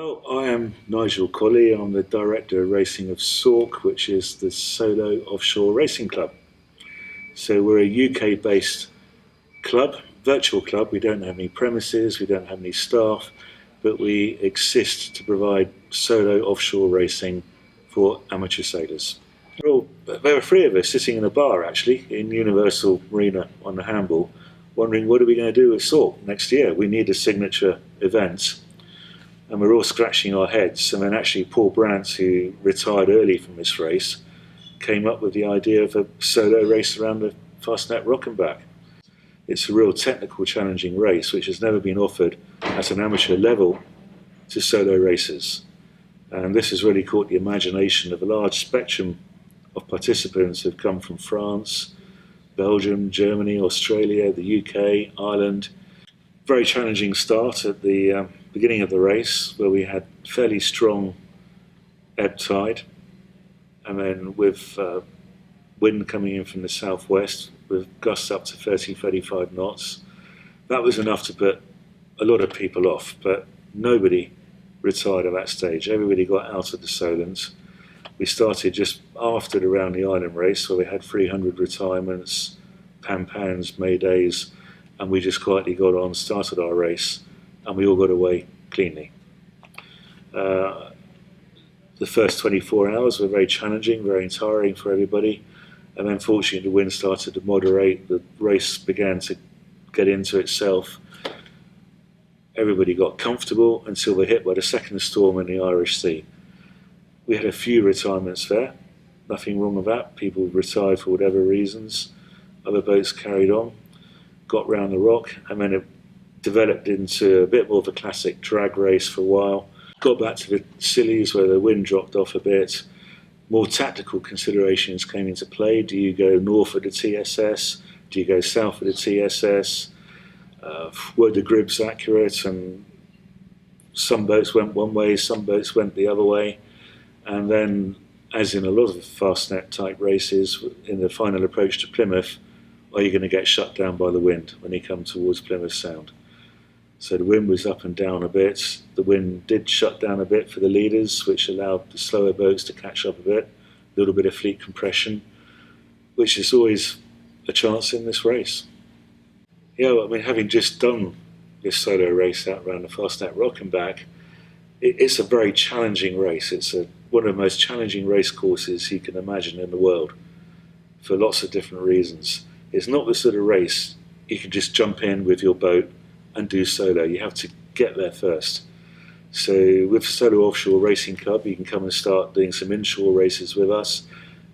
Well, I am Nigel Colley. I'm the Director of Racing of SORC, which is the Solo Offshore Racing Club. So we're a UK-based club, virtual club. We don't have any premises, we don't have any staff, but we exist to provide solo offshore racing for amateur sailors. There were three of us sitting in a bar, actually, in Universal Marina on the Handball, wondering what are we going to do with SORC next year. We need a signature event. And we're all scratching our heads. And then actually Paul Brandt, who retired early from this race, came up with the idea of a solo race around the Fastrak Rock and back. It's a real technical, challenging race which has never been offered at an amateur level to solo racers. And this has really caught the imagination of a large spectrum of participants who've come from France, Belgium, Germany, Australia, the UK, Ireland. Very challenging start at the beginning of the race, where we had fairly strong ebb tide, and then with wind coming in from the southwest with gusts up to 30-35 knots. That was enough to put a lot of people off, but nobody retired at that stage. Everybody got out of the Solent. We started just after the Round the Island race, where we had 300 retirements, Pampans, Maydays, and we just quietly got on, started our race, and we all got away cleanly. The first 24 hours were very challenging, very tiring for everybody, and then fortunately the wind started to moderate, the race began to get into itself. Everybody got comfortable until they hit by the second storm in the Irish Sea. We had a few retirements there, nothing wrong with that. People retired for whatever reasons. Other boats carried on, got round the rock, and then it developed into a bit more of a classic drag race for a while. Got back to the Scillies where the wind dropped off a bit. More tactical considerations came into play. Do you go north of the TSS? Do you go south of the TSS? Were the grips accurate? And some boats went one way, some boats went the other way. And then, as in a lot of Fastnet type races, in the final approach to Plymouth, are you going to get shut down by the wind when you come towards Plymouth Sound? So the wind was up and down a bit. The wind did shut down a bit for the leaders, which allowed the slower boats to catch up a bit. A little bit of fleet compression, which is always a chance in this race. Yeah, well, I mean, having just done this solo race out around the Fastnet Rock and back, it's a very challenging race. It's one of the most challenging race courses you can imagine in the world, for lots of different reasons. It's not the sort of race you can just jump in with your boat and do solo. You have to get there first. So with Solo Offshore Racing Club, you can come and start doing some inshore races with us.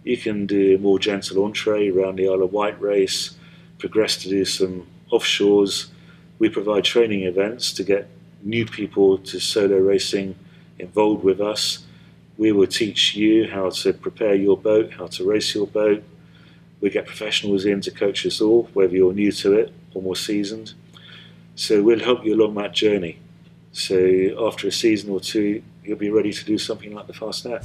You can do a more gentle entree around the Isle of Wight race, progress to do some offshores. We provide training events to get new people to solo racing involved with us. We will teach you how to prepare your boat, how to race your boat. We get professionals in to coach us all, whether you're new to it or more seasoned. So we'll help you along that journey. So after a season or two, you'll be ready to do something like the Fastnet.